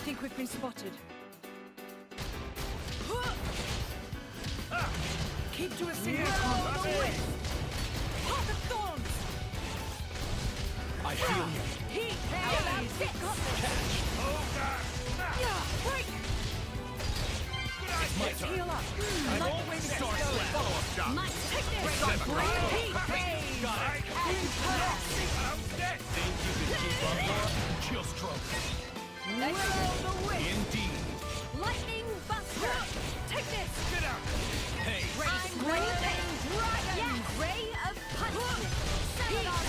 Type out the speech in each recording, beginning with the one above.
think we've been spotted. Keep to a single path of thorns! I feel you. Heat! Break! It's my turn. Heal up! I'm always star slap. Follow-up shot. Take this! Heat! Got it. Think you can keep up, Laura? Chill stroke. Indeed. Lightning Buster! Take this! Get out. Hey. I'm Raging Dragon! Yes! Ray of Punishment! Set on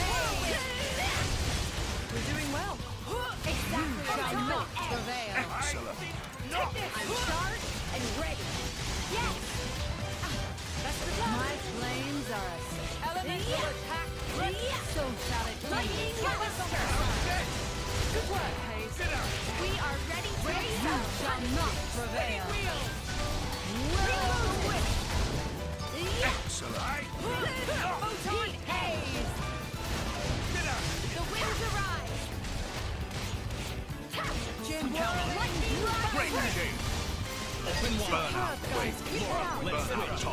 We're doing well. Exactly shall not prevail. Excellent. Take this! I'm charged and ready. Yes! That's the plan. My flames are a elemental attack. So shall it be. Lightning Buster! Good work, Hayes. We are ready to you shall not prevail. Excellent. Photon Haze! The winds arise! Jim, lightning Great Buster! game. Open wide. Wait, Let's switch.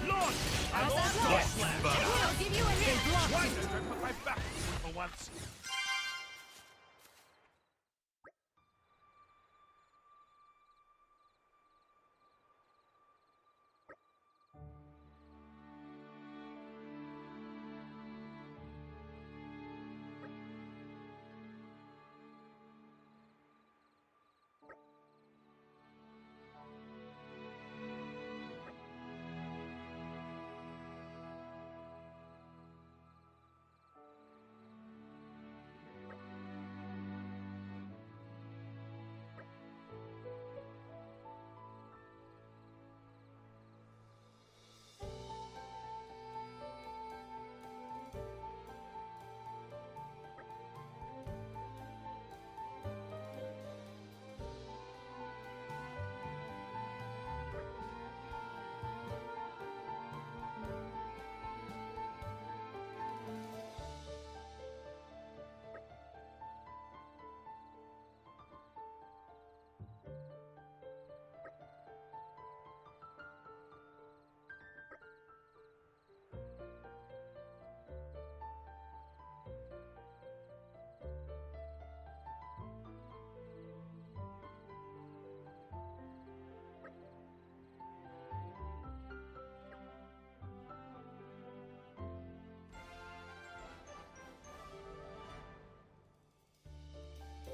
Launch. I'll give you a hit. Twice as I put my back for once.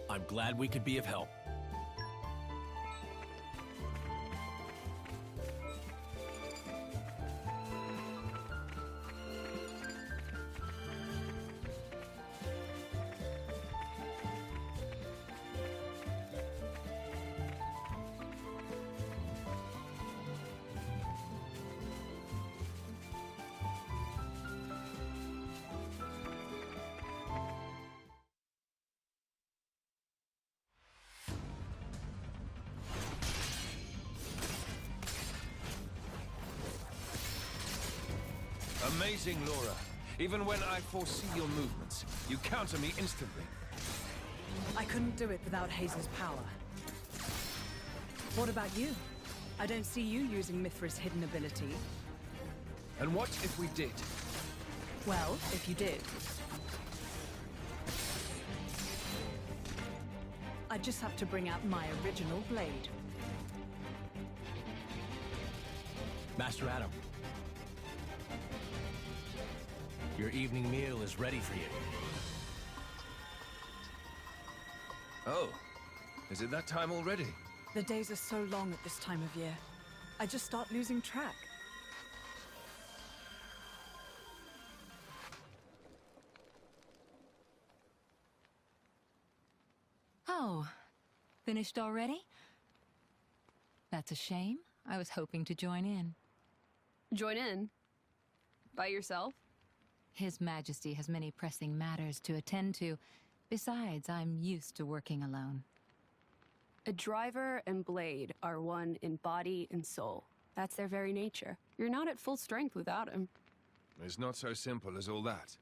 I'm glad we could be of help. Amazing, Laura. Even when I foresee your movements, you counter me instantly. I couldn't do it without Hazel's power. What about you? I don't see you using Mithra's hidden ability. And what if we did? Well, if you did. I just have to bring out my original blade. Master Adam. Your evening meal is ready for you. Oh, is it that time already? The days are so long at this time of year. I just start losing track. Oh, finished already? That's a shame. I was hoping to join in. Join in? By yourself? His Majesty has many pressing matters to attend to. Besides, I'm used to working alone. A driver and blade are one in body and soul. That's their very nature. You're not at full strength without him. It's not so simple as all that.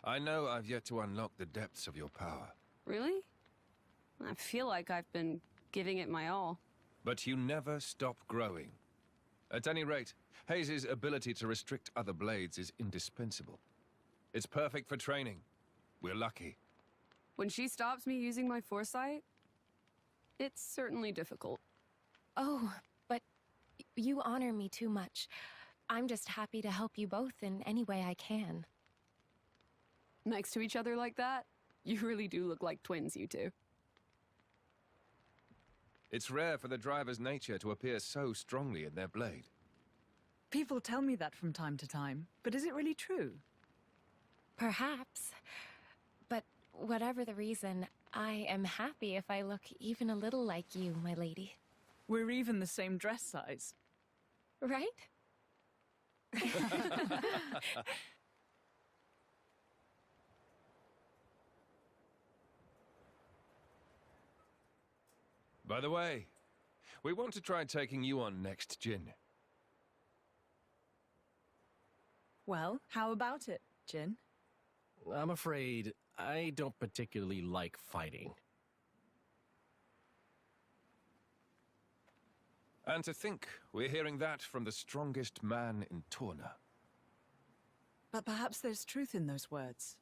I know I've yet to unlock the depths of your power. Really? I feel like I've been giving it my all. But you never stop growing. At any rate, Hayes' ability to restrict other blades is indispensable. It's perfect for training. We're lucky. When she stops me using my foresight, it's certainly difficult. Oh, but you honor me too much. I'm just happy to help you both in any way I can. Next to each other like that, you really do look like twins, you two. It's rare for the driver's nature to appear so strongly in their blade. People tell me that from time to time, but is it really true? Perhaps. But whatever the reason, I am happy if I look even a little like you, my lady. We're even the same dress size. Right? By the way, we want to try taking you on next, Jin. Well, how about it, Jin? I'm afraid I don't particularly like fighting. And to think we're hearing that from the strongest man in Torna. But perhaps there's truth in those words.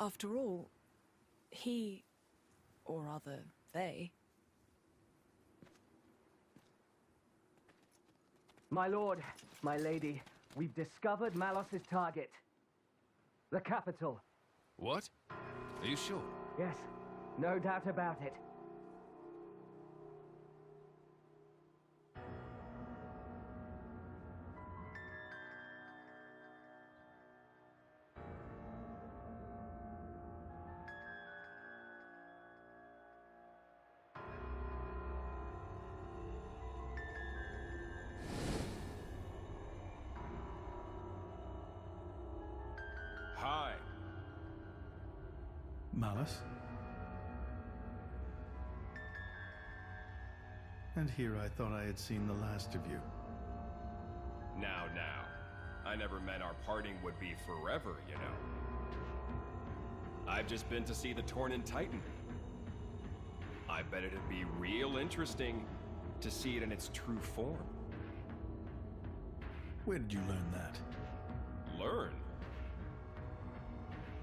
After all, he, or rather, they... My lord, my lady, we've discovered Malos's target. The capital. What? Are you sure? Yes, no doubt about it. Hi. Malos? And here I thought I had seen the last of you. Now. I never meant our parting would be forever, you know. I've just been to see the Tornan Titan. I bet it'd be real interesting to see it in its true form. Where did you learn that? Learn?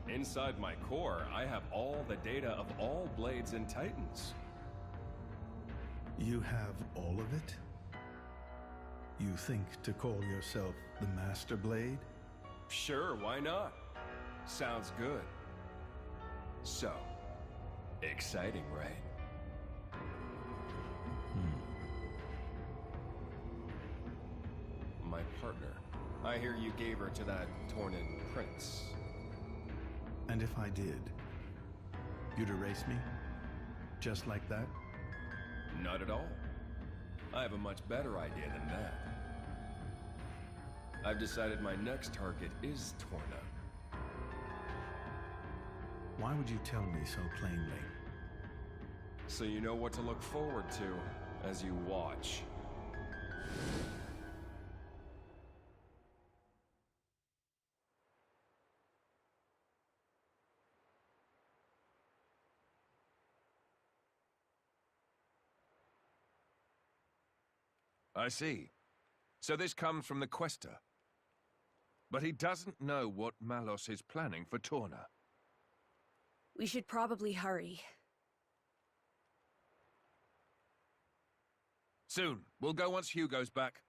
Inside my core, I have all the data of all blades and titans. You have all of it? You think to call yourself the Master Blade? Sure, why not? Sounds good. So, exciting, right? My partner. I hear you gave her to that Tornan prince. And if I did, you'd erase me? Just like that? Not at all. I have a much better idea than that. I've decided my next target is Torna. Why would you tell me so plainly? So you know what to look forward to as you watch. I see. So this comes from the Quester. But he doesn't know what Malos is planning for Torna. We should probably hurry. Soon. We'll go once Hugo's back.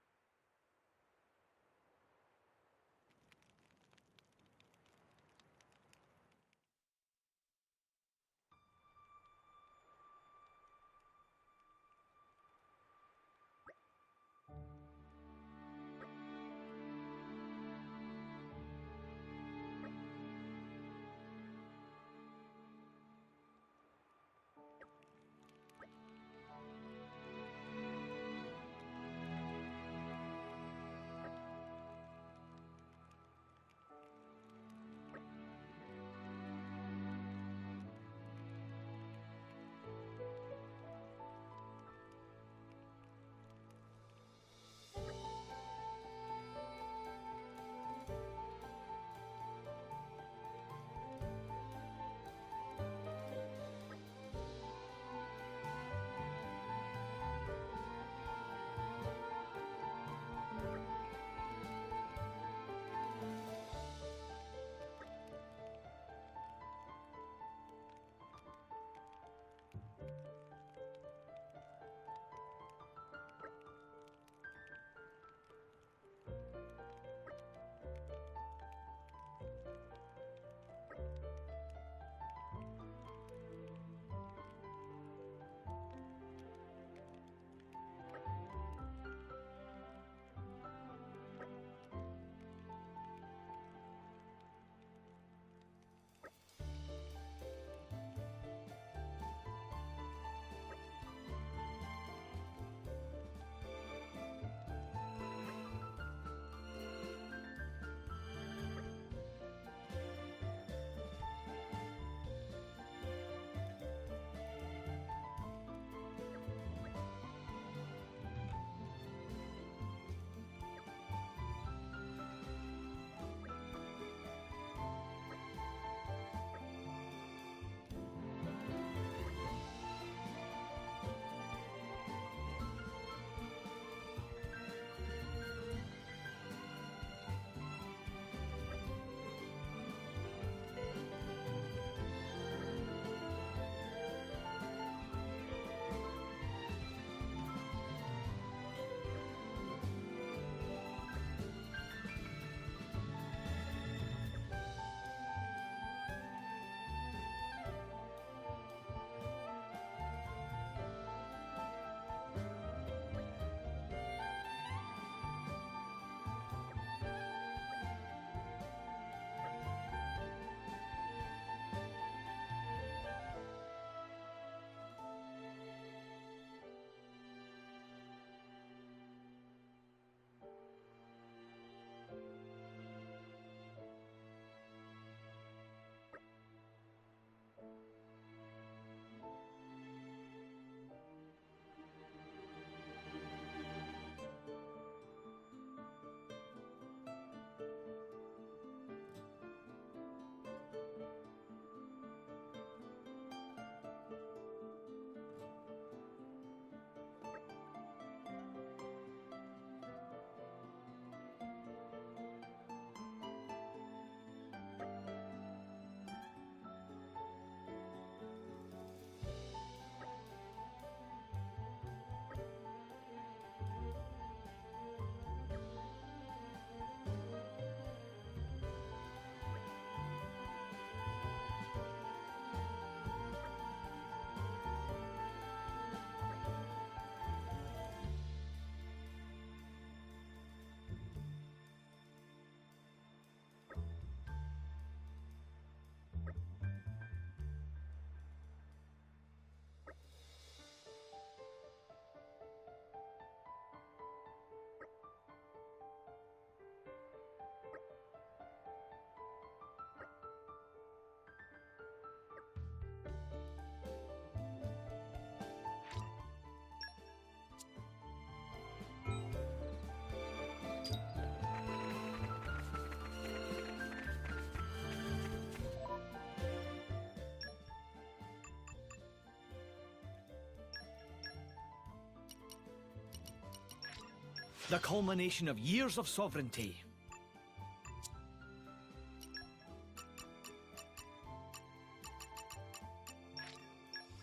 The culmination of years of sovereignty.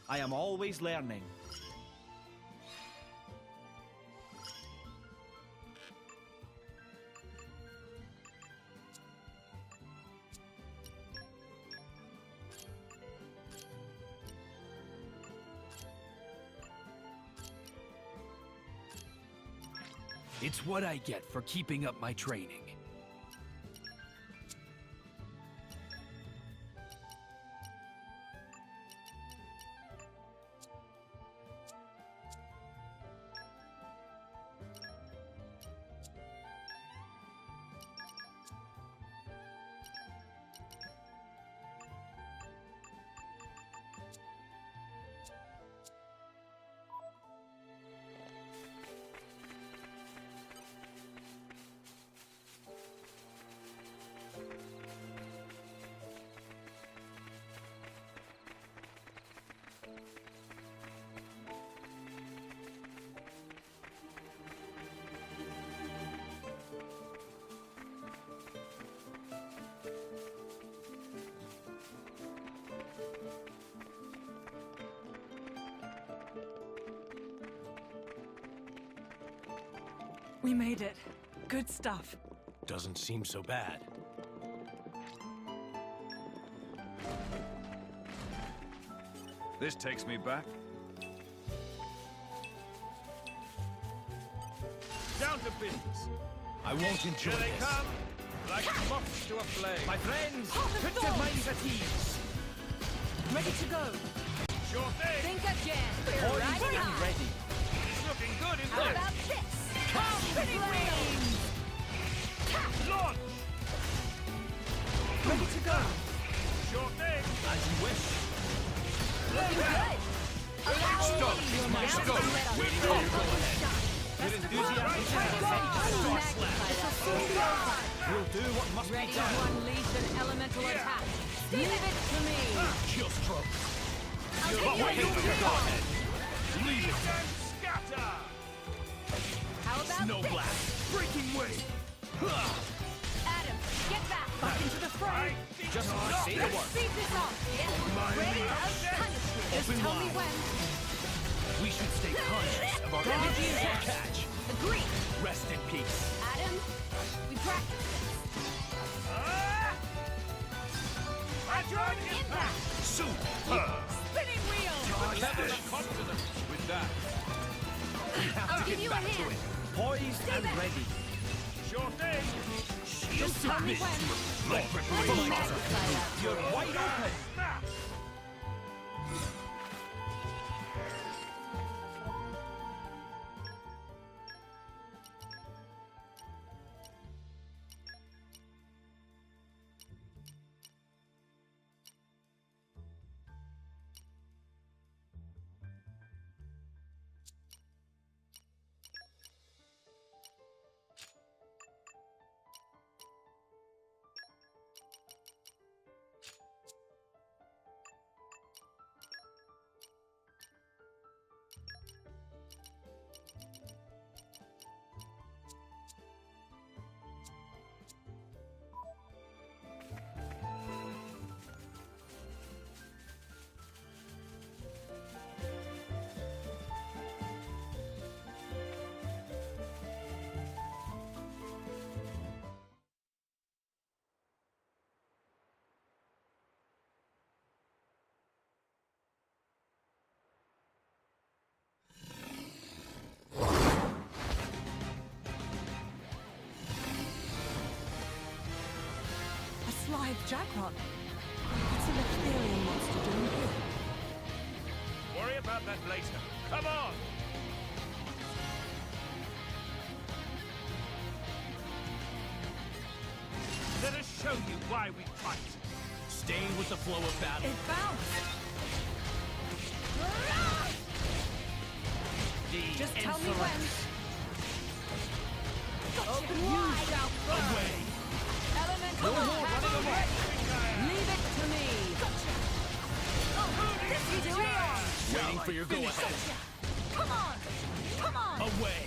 I am always learning. It's what I get for keeping up my training. We made it. Good stuff. Doesn't seem so bad. This takes me back. Down to business. I won't enjoy Here they this. come, like moths to a flame. My friends, put your minds at ease. Ready to go. Sure thing. Think again. Poised Right and high. ready. It's looking good, isn't How it? about this? Spinning wheels. Launch. Ready to go. Sure thing. As you wish. Looking good. Allow Stop. me. You're My now stop. let us Waiting go. on you. Go ahead. With enthusiasm, we'll do what must be Ready to done. unleash an elemental attack. Leave it to me. Chill stroke. I'll take you Hey, into go ahead. Leave it. And scatter. How about Snow this? blast. Breaking wave. Adam, get back. Back into the fray. Just say the Let's word. speed this up. Ready? Punishment. Just Open tell me wide. when. We should stay conscious of our Dodge energy is and out. catch. Agree. Rest in peace. Adam, we practice this. Hydron Impact. Super. Spinning wheel. Level of confidence with that. I'll give you a hand. Poised and back. ready. Sure thing. Just tell me when. Like preparation. You're wide open. Snap. A slide jackrot. What's an ethereal monster doing here? Worry about that later. Come on. Let us show you why we fight. Staying with the flow of battle. It bounced. Just tell me when. Open Away. Elemental attack ready. Leave it to me. This you do it. Waiting for your go-ahead. Come on. Come on. Away.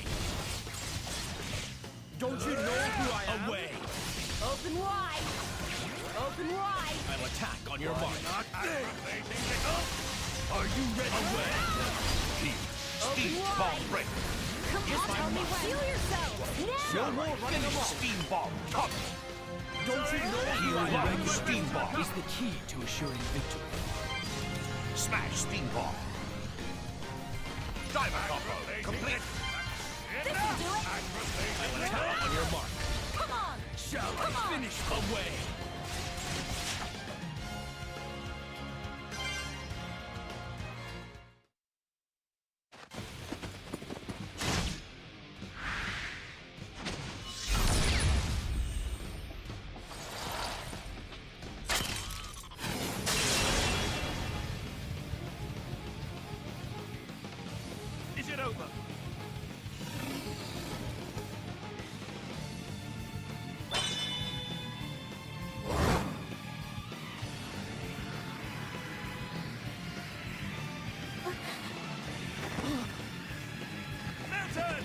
Don't you know who I am? Away! Open wide! Open wide! I'll attack on your mark. Are you ready? Away! Open wide! break. Come on, tell me when! Heal yourself! No Now! more running along. Steam ball. Come. Don't you know who I am? Steam ball is the key to assuring victory. Smash steam ball. Diver combo complete. This'll do it! I will attack on your mark. Come on! Shall I finish away? Is it over? Milton!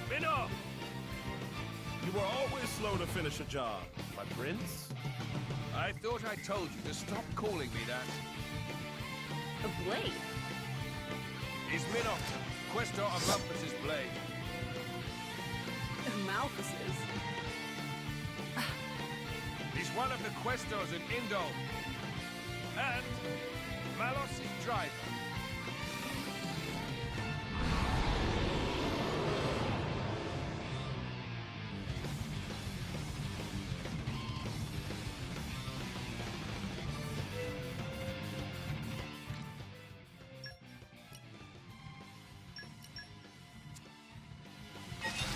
Spin off! You were always slow to finish a job, my prince. I thought I told you to stop calling me that. A blade? He's Minoc, Questor of Malphas's blade. Malphas's. He's one of the Questors in Indol. And Malos' driver.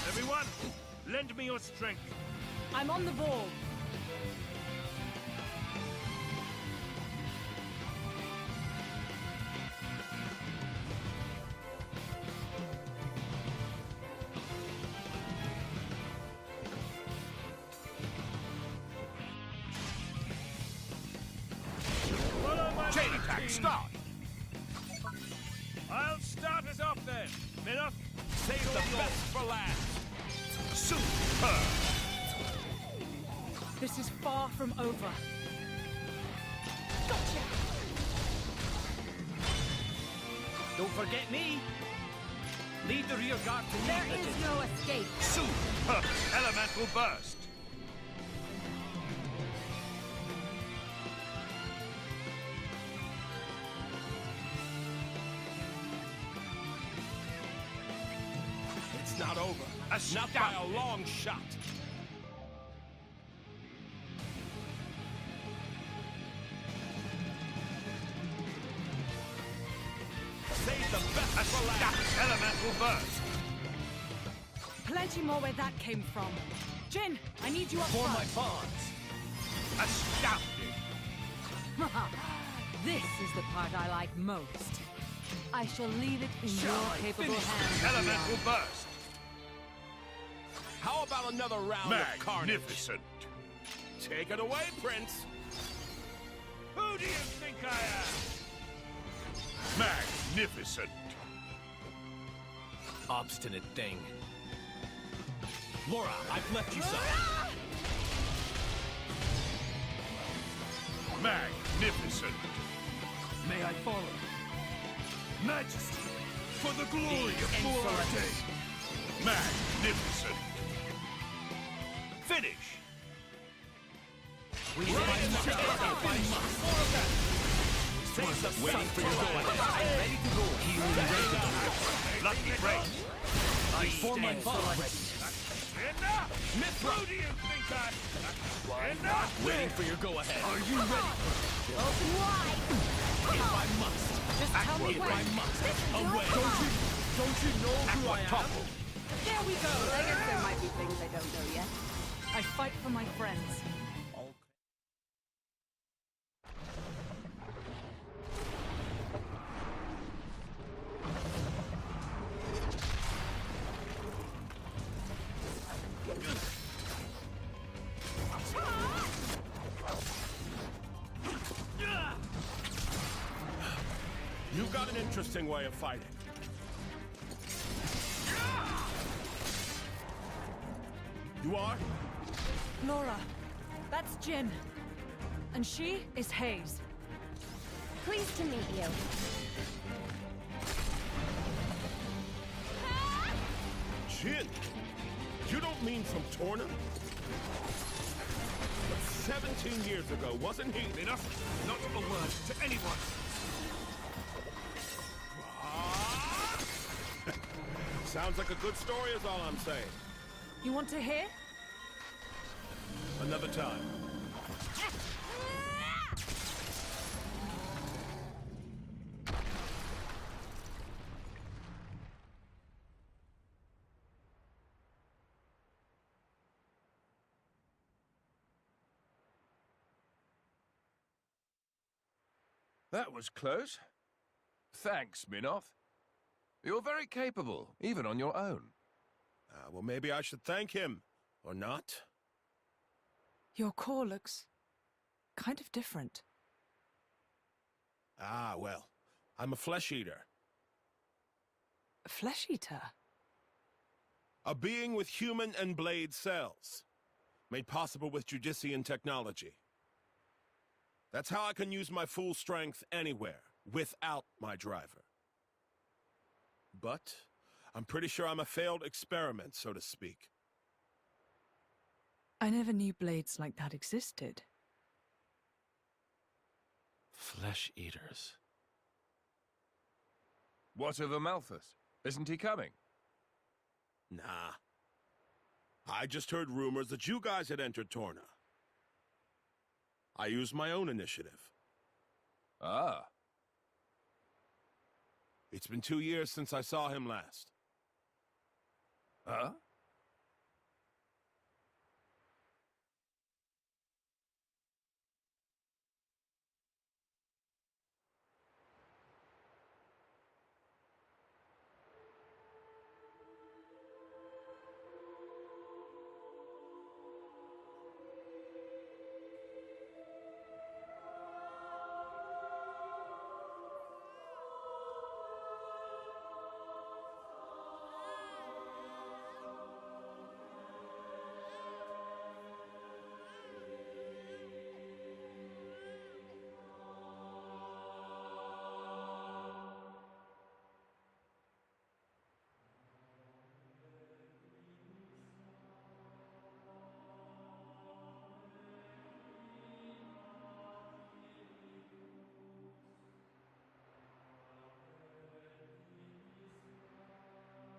Everyone, lend me your strength. I'm on the ball. Follow my Chain lead, attack, team. start! I'll start us off then. Minoc, Save the best for last! Super! This is far from over. Gotcha! Don't forget me! Lead the rear guard to me. There is no escape. Super! Elemental burst! It's not over. Not by a long shot. Save the best for last. Elemental burst. Plenty more where that came from. Jin, I need you up For my front. bonds. Astounding. This is the part I like most. I shall leave it in Shall your I capable finish hands. Elemental burst. How about another round of carnage? Magnificent. Take it away, Prince. who do you think I am? Magnificent. Obstinate thing. Laura, I've left you some. Magnificent. May I follow? Majesty, for the glory of Morarte. Magnificent. Finish. We waiting for your go-ahead. Ready to go. Lucky break. I For my bonds. Enough! Who do you think I... Enough! Waiting for your go-ahead. Are you ready? Open wide! If I must. Just tell me If when. I must. This'll do Away. it. Don't you know who I am? There we go. I guess there might be things I don't know yet. I fight for my friends. You've got an interesting way of fighting. You are? Laura, that's Jin. And she is Hayes. Pleased to meet you. Jin? You don't mean from Torna? But 17 years ago, wasn't he? Enough! Not a word to anyone! Sounds like a good story is all I'm saying. You want to hear? Another time. That was close. Thanks, Minoff. You're very capable, even on your own. Well, maybe I should thank him. Or not? Your core looks kind of different. Ah, well, I'm a flesh eater. A flesh eater? A being with human and blade cells. Made possible with Judician technology. That's how I can use my full strength anywhere, without my driver. But I'm pretty sure I'm a failed experiment, so to speak. I never knew blades like that existed. Flesh eaters. What of Amalthus? Isn't he coming? Nah. I just heard rumors that you guys had entered Torna. I used my own initiative. Ah. It's been 2 years since I saw him last. Huh?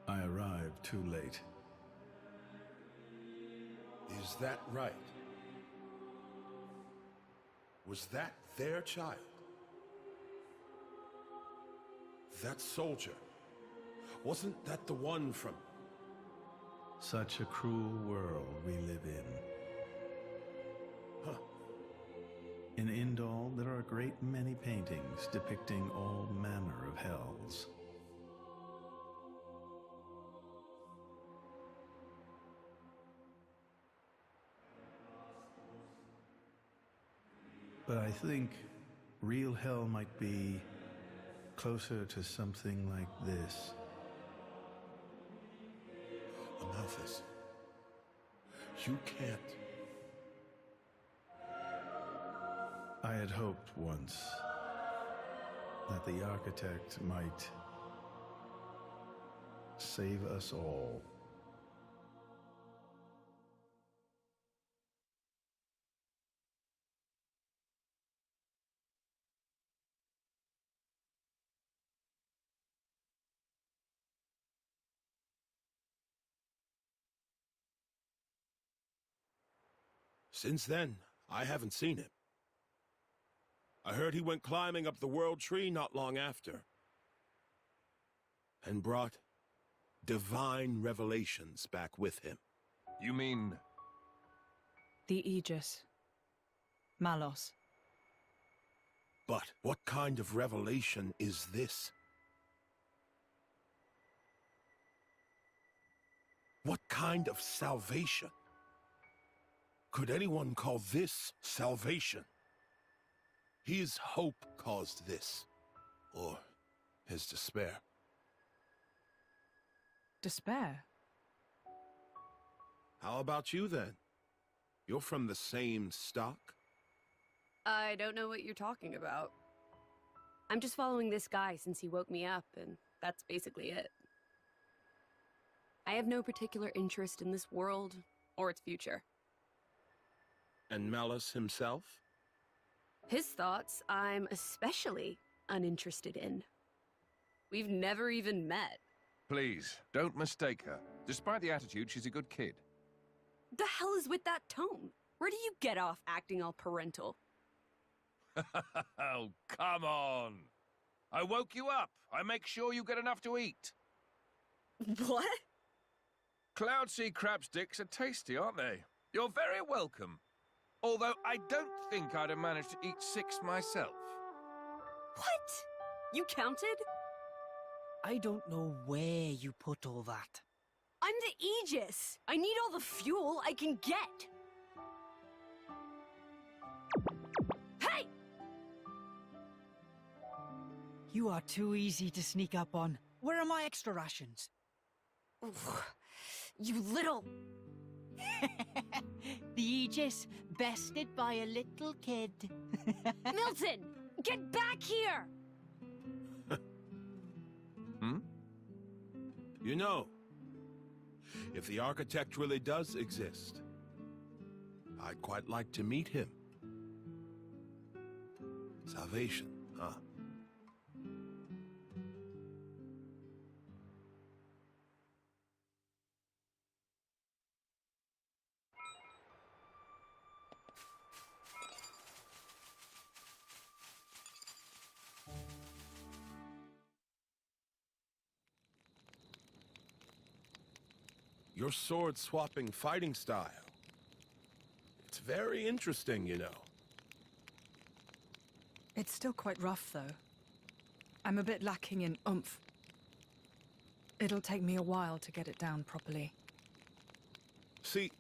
I arrived too late. Is that right? Was that their child? That soldier? Wasn't that the one from... Such a cruel world we live in. Huh. In Indal, there are a great many paintings depicting all manner of hells. But I think real hell might be closer to something like this. Amalthus, you can't... I had hoped once that the architect might save us all. Since then, I haven't seen him. I heard he went climbing up the World Tree not long after. And brought divine revelations back with him. You mean... The Aegis. Malos. But what kind of revelation is this? What kind of salvation? Could anyone call this salvation? His hope caused this. Or his despair. Despair? How about you, then? You're from the same stock? I don't know what you're talking about. I'm just following this guy since he woke me up, and that's basically it. I have no particular interest in this world or its future. And Malus himself? His thoughts, I'm especially uninterested in. We've never even met. Please, don't mistake her. Despite the attitude, she's a good kid. The hell is with that tone? Where do you get off acting all parental? Oh, come on. I woke you up. I make sure you get enough to eat. What? Cloud sea crab sticks are tasty, aren't they? You're very welcome. Although I don't think I'd have managed to eat 6 myself. What? You counted? I don't know where you put all that. I'm the Aegis. I need all the fuel I can get. Hey! You are too easy to sneak up on. Where are my extra rations? You little... The Aegis, bested by a little kid. Milton! Get back here! Hmm? You know, if the architect really does exist, I'd quite like to meet him. Salvation, huh? Your sword-swapping fighting style. It's very interesting, you know. It's still quite rough, though. I'm a bit lacking in oomph. It'll take me a while to get it down properly. See,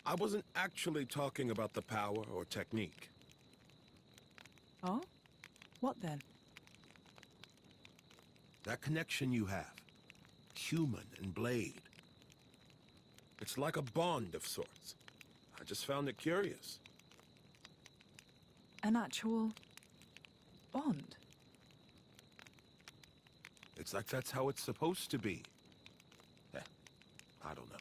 I wasn't actually talking about the power or technique. Oh? What then? That connection you have. Human and blade. It's like a bond of sorts. I just found it curious. An actual... bond? It's like that's how it's supposed to be. I don't know.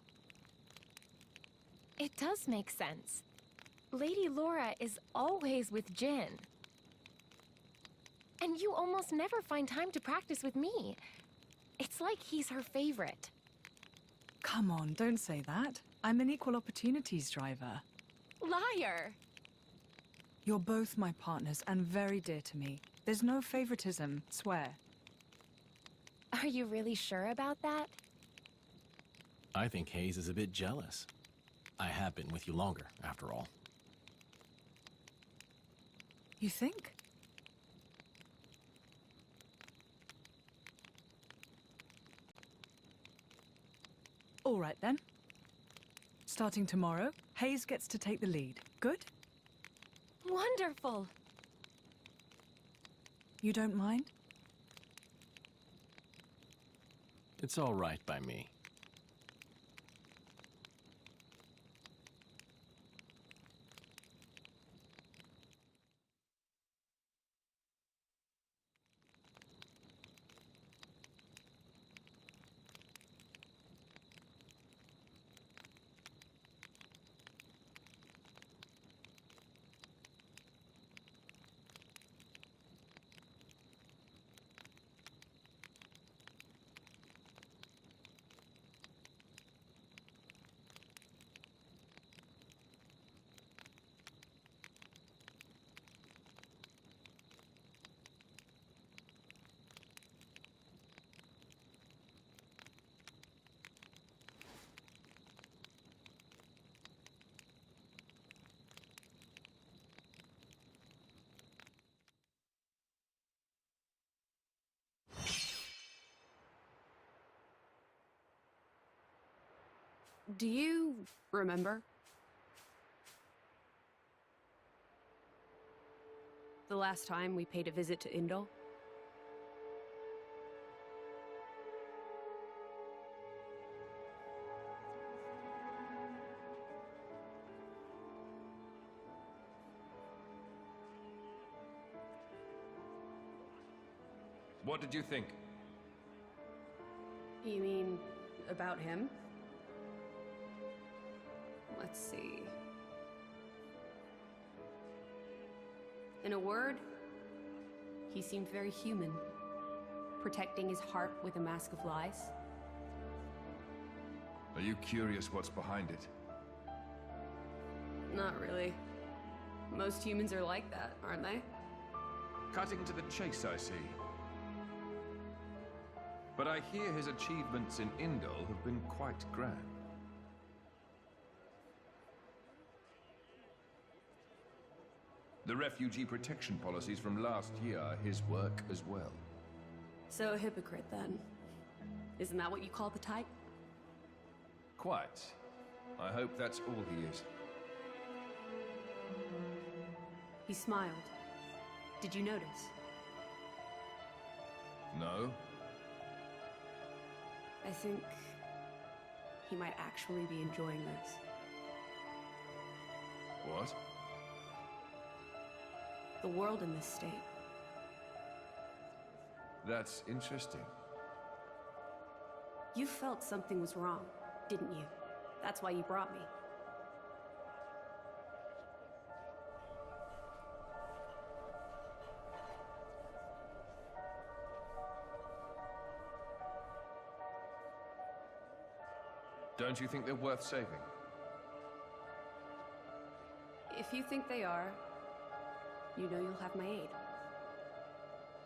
It does make sense. Lady Laura is always with Jin. And you almost never find time to practice with me. It's like he's her favorite. Come on, don't say that. I'm an equal opportunities driver. Liar! You're both my partners and very dear to me. There's no favoritism, swear. Are you really sure about that? I think Hayes is a bit jealous. I have been with you longer, after all. You think? All right, then. Starting tomorrow, Hayes gets to take the lead. Good? Wonderful! You don't mind? It's all right by me. Do you remember? The last time we paid a visit to Indol? What did you think? You mean about him? Let's see. In a word, he seemed very human, protecting his heart with a mask of lies. Are you curious what's behind it? Not really. Most humans are like that, aren't they? Cutting to the chase, I see. But I hear his achievements in Indol have been quite grand. The refugee protection policies from last year are his work as well. So a hypocrite, then. Isn't that what you call the type? Quite. I hope that's all he is. He smiled. Did you notice? No? I think he might actually be enjoying this. What? The world in this state. That's interesting. You felt something was wrong, didn't you? That's why you brought me. Don't you think they're worth saving? If you think they are, you know you'll have my aid.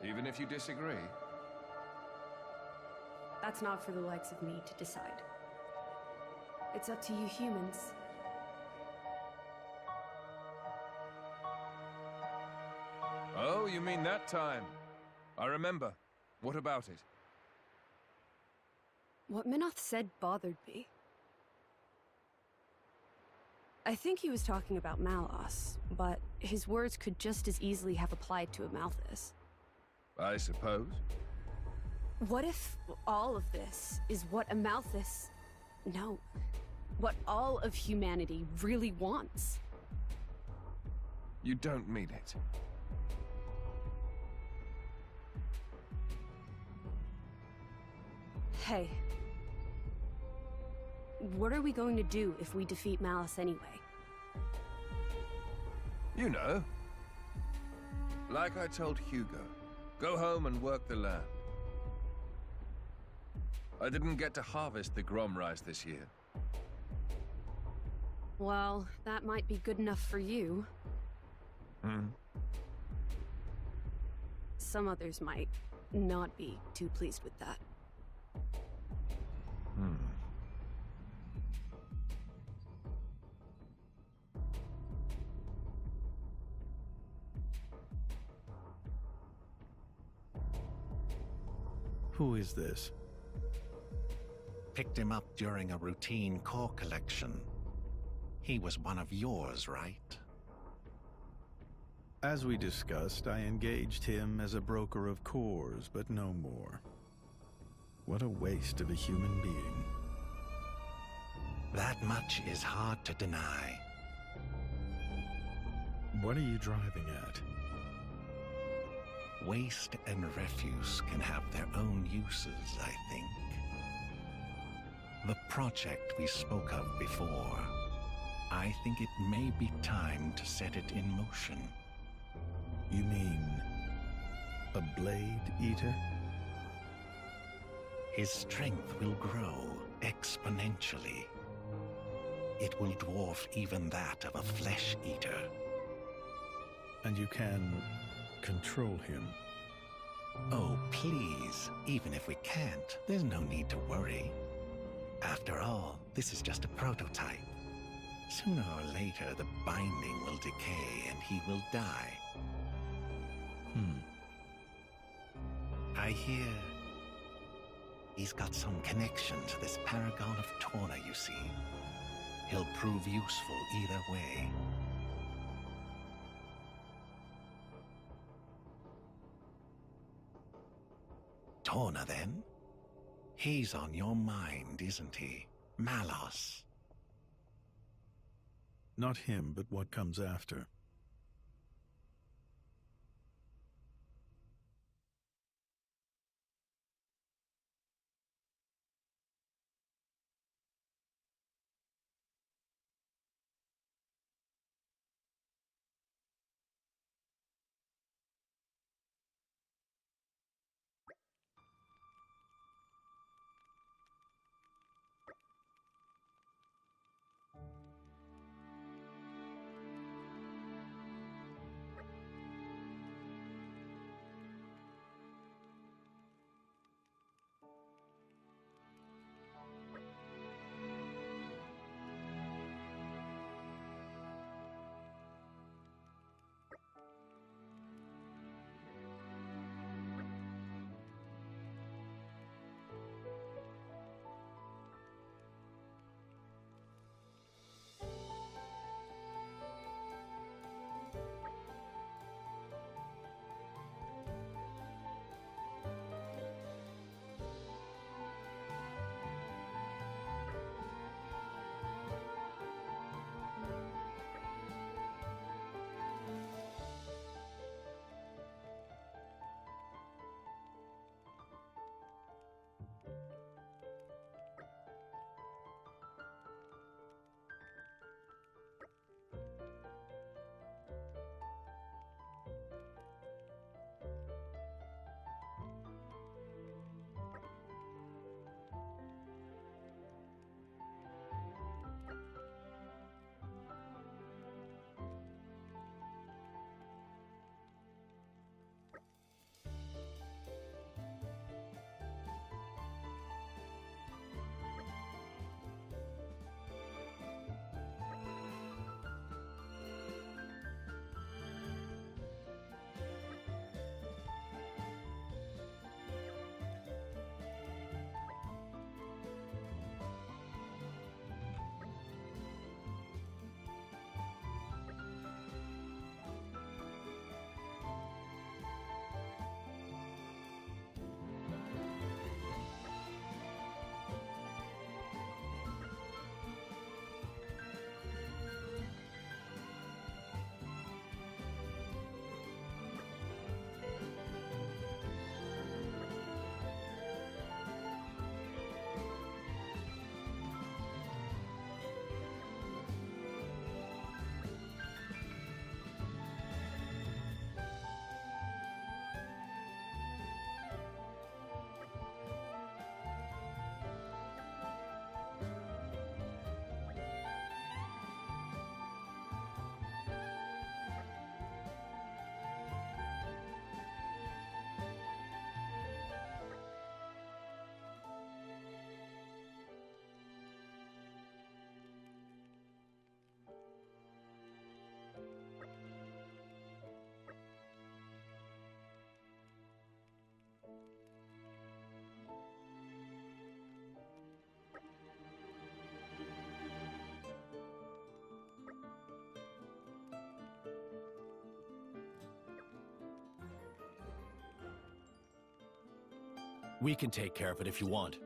Even if you disagree? That's not for the likes of me to decide. It's up to you humans. Oh, you mean that time? I remember. What about it? What Minoth said bothered me. I think he was talking about Malos, but his words could just as easily have applied to a Malthus. I suppose. What if all of this is what a Malthus... No. What all of humanity really wants? You don't mean it. Hey. What are we going to do if we defeat Malice anyway? You know. Like I told Hugo. Go home and work the land. I didn't get to harvest the Grom rice this year. Well, that might be good enough for you. Some others might not be too pleased with that. Who is this? Picked him up during a routine core collection. He was one of yours, right? As we discussed, I engaged him as a broker of cores, but no more. What a waste of a human being. That much is hard to deny. What are you driving at? Waste and refuse can have their own uses, I think. The project we spoke of before, I think it may be time to set it in motion. You mean a blade eater? His strength will grow exponentially. It will dwarf even that of a flesh eater. And you can control him? Oh, please. Even if we can't, there's no need to worry. After all, this is just a prototype. Sooner or later, the binding will decay and he will die. I hear he's got some connection to this paragon of Torna, you see. He'll prove useful either way. Torna, then? He's on your mind, isn't he? Malos. Not him, but what comes after. We can take care of it if you want.